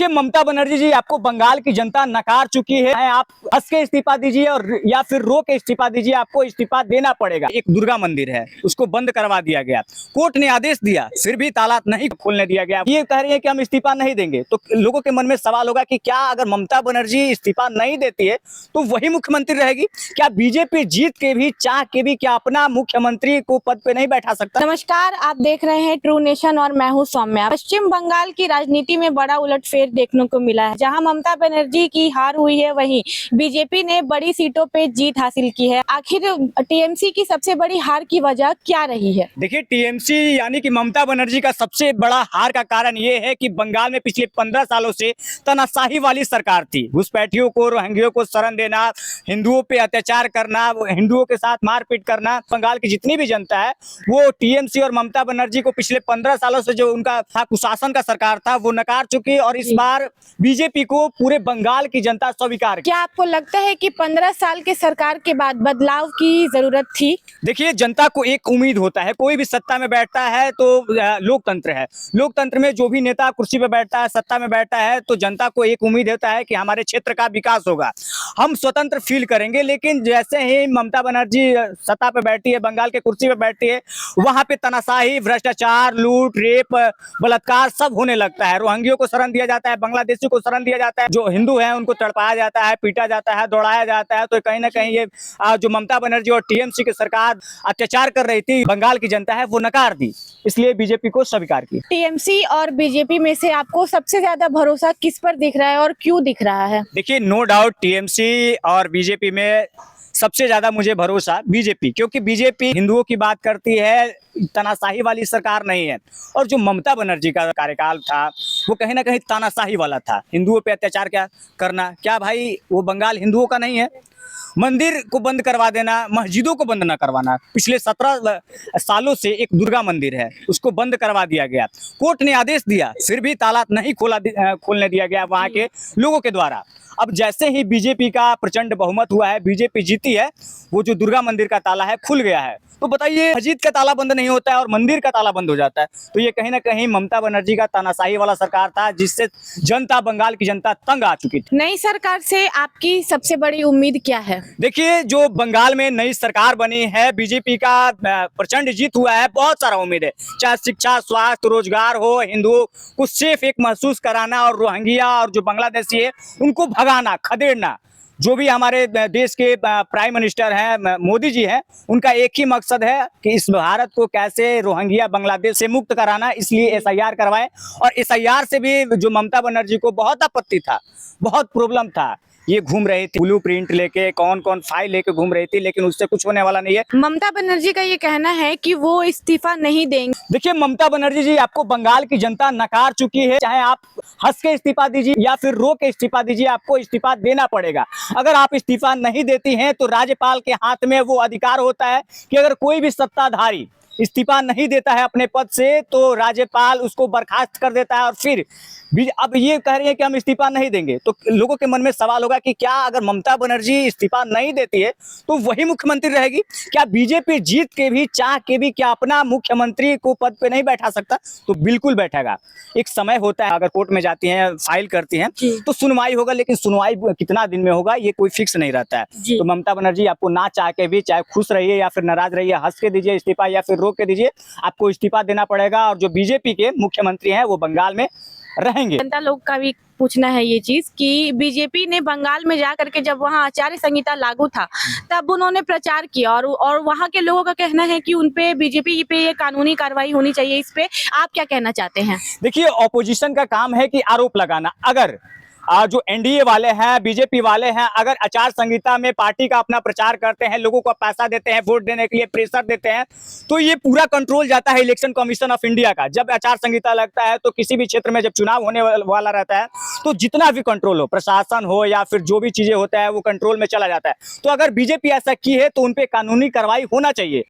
देखिए ममता बनर्जी जी, आपको बंगाल की जनता नकार चुकी है। आप हंस के इस्तीफा दीजिए और या फिर रो के इस्तीफा दीजिए, आपको इस्तीफा देना पड़ेगा। एक दुर्गा मंदिर है, उसको बंद करवा दिया गया, कोर्ट ने आदेश दिया, फिर भी ताला नहीं खोलने दिया गया। ये कह रही है कि हम इस्तीफा नहीं देंगे, तो लोगों के मन में सवाल होगा कि क्या अगर ममता बनर्जी इस्तीफा नहीं देती है तो वही मुख्यमंत्री रहेगी? क्या बीजेपी जीत के भी, चाह के भी, क्या अपना मुख्यमंत्री को पद पे नहीं बैठा सकता? नमस्कार, आप देख रहे हैं ट्रू नेशन और मैं हूं सौम्या। पश्चिम बंगाल की राजनीति में बड़ा उलटफेर देखने को मिला है। जहां ममता बनर्जी की हार हुई है, वहीं बीजेपी ने बड़ी सीटों पे जीत हासिल की है। आखिर टीएमसी की सबसे बड़ी हार की वजह क्या रही है? देखिए टीएमसी यानी कि ममता बनर्जी का सबसे बड़ा हार का कारण ये है कि बंगाल में पिछले 15 सालों से तानाशाही वाली सरकार थी। घुसपैठियों को, रोहिंग्यों को शरण देना, हिंदुओं पे अत्याचार करना, हिंदुओं के साथ मारपीट करना। बंगाल की जितनी भी जनता है वो टीएमसी और ममता बनर्जी को पिछले 15 सालों से जो उनका था कुशासन का सरकार था वो नकार चुकी, और इस बार बीजेपी को पूरे बंगाल की जनता स्वीकार। क्या आपको लगता है कि 15 साल के सरकार के बाद बदलाव की जरूरत थी? देखिए जनता को एक उम्मीद होता है, कोई भी सत्ता में बैठता है तो लोकतंत्र है, लोकतंत्र में जो भी नेता कुर्सी पे बैठता है, सत्ता में बैठता है, तो जनता को एक उम्मीद होता है कि हमारे क्षेत्र का विकास होगा, हम स्वतंत्र फील करेंगे। लेकिन जैसे ही ममता बनर्जी सत्ता पे बैठी है, बंगाल के कुर्सी पे बैठती है, वहां पे तानाशाही, भ्रष्टाचार, लूट, रेप, बलात्कार सब होने लगता है। रोहिंग्यों को शरण दिया जाता है, बांग्लादेशी को शरण दिया जाता है, जो हिंदू है उनको तड़पाया जाता है, पीटा जाता है, दौड़ाया जाता है। तो कहीं ना कहीं ये जो ममता बनर्जी और टीएमसी की सरकार अत्याचार कर रही थी, बंगाल की जनता है वो नकार दी, इसलिए बीजेपी को स्वीकार की। टीएमसी और बीजेपी में से आपको सबसे ज्यादा भरोसा किस पर दिख रहा है और क्यों दिख रहा है? देखिए नो डाउट टीएमसी और बीजेपी में सबसे ज्यादा मुझे भरोसा बीजेपी, क्योंकि बीजेपी हिंदुओं की बात करती है, तानाशाही वाली सरकार नहीं है। और जो ममता बनर्जी का कार्यकाल था वो कहीं ना कहीं तानाशाही वाला था, हिंदुओं पे अत्याचार क्या करना। क्या भाई वो बंगाल हिंदुओं का नहीं है? मंदिर को बंद करवा देना, मस्जिदों को बंद ना करवाना। पिछले 17 सालों से एक दुर्गा मंदिर है, उसको बंद करवा दिया गया, कोर्ट ने आदेश दिया, फिर भी ताला नहीं खोलने दिया गया वहां के लोगों के द्वारा। अब जैसे ही बीजेपी का प्रचंड बहुमत हुआ है, बीजेपी जीती है, वो जो दुर्गा मंदिर का ताला है खुल गया है। तो बताइए, मस्जिद का ताला बंद नहीं होता है और मंदिर का ताला बंद हो जाता है, तो ये कहीं ना कहीं ममता बनर्जी का तानाशाही वाला सरकार था, जिससे जनता, बंगाल की जनता तंग आ चुकी थी। नई सरकार से आपकी सबसे बड़ी उम्मीद क्या है? देखिए जो बंगाल में नई सरकार बनी है, बीजेपी का प्रचंड जीत हुआ है, बहुत सारा उम्मीद है, चाहे शिक्षा, स्वास्थ्य, रोजगार हो, हिंदुओं को सेफ एक महसूस कराना, और रोहिंग्या और जो बांग्लादेशी है उनको भगाना, खदेड़ना। जो भी हमारे देश के प्राइम मिनिस्टर हैं मोदी जी हैं, उनका एक ही मकसद है कि इस भारत को कैसे रोहिंग्या, बांग्लादेश से मुक्त कराना, इसलिए एसआईआर करवाएं। और एसआईआर से भी जो ममता बनर्जी को बहुत आपत्ति था, बहुत प्रॉब्लम था, ये घूम रही थी ब्लू प्रिंट लेके, कौन कौन फाइल लेके घूम रही थी, लेकिन उससे कुछ होने वाला नहीं है। ममता बनर्जी का ये कहना है कि वो इस्तीफा नहीं देंगे। देखिए ममता बनर्जी जी, आपको बंगाल की जनता नकार चुकी है। चाहे आप हंस के इस्तीफा दीजिए या फिर रो के इस्तीफा दीजिए, आपको इस्तीफा देना पड़ेगा। अगर आप इस्तीफा नहीं देती हैं तो राज्यपाल के हाथ में वो अधिकार होता है कि अगर कोई भी सत्ताधारी इस्तीफा नहीं देता है अपने पद से, तो राज्यपाल उसको बर्खास्त कर देता है। और फिर अब ये कह रही है कि हम इस्तीफा नहीं देंगे, तो लोगों के मन में सवाल होगा कि क्या अगर ममता बनर्जी इस्तीफा नहीं देती है तो वही मुख्यमंत्री रहेगी? क्या बीजेपी जीत के भी, चाह के भी, क्या अपना मुख्यमंत्री को पद पे नहीं बैठा सकता? तो बिल्कुल बैठेगा। एक समय होता है, अगर कोर्ट में जाती हैं, फाइल करती हैं तो सुनवाई होगा, लेकिन सुनवाई कितना दिन में होगा ये कोई फिक्स नहीं रहता है। तो ममता बनर्जी आपको ना चाह के भी, चाहे खुश रहिए या फिर नाराज रहिए, हंस के दीजिए इस्तीफा या फिर रोक के दीजिए, आपको इस्तीफा देना पड़ेगा। और जो बीजेपी के मुख्यमंत्री हैं वो बंगाल में रहेंगे। जनता लोग का भी पूछना है ये चीज कि बीजेपी ने बंगाल में जा करके जब वहाँ आचार्य संहिता लागू था तब उन्होंने प्रचार किया, और वहाँ के लोगों का कहना है कि उनपे, बीजेपी पे ये कानूनी कार्रवाई होनी चाहिए। इस पे आप क्या कहना चाहते हैं? देखिए ऑपोजिशन का काम है कि आरोप लगाना। अगर जो एनडीए वाले हैं, बीजेपी वाले हैं, अगर आचार संहिता में पार्टी का अपना प्रचार करते हैं, लोगों को पैसा देते हैं, वोट देने के लिए प्रेशर देते हैं, तो ये पूरा कंट्रोल जाता है इलेक्शन कमीशन ऑफ इंडिया का। जब आचार संहिता लगता है तो किसी भी क्षेत्र में जब चुनाव होने वाला रहता है तो जितना भी कंट्रोल हो, प्रशासन हो या फिर जो भी चीजें होता है, वो कंट्रोल में चला जाता है। तो अगर बीजेपी ऐसा की है तो उनपे कानूनी कार्रवाई होना चाहिए।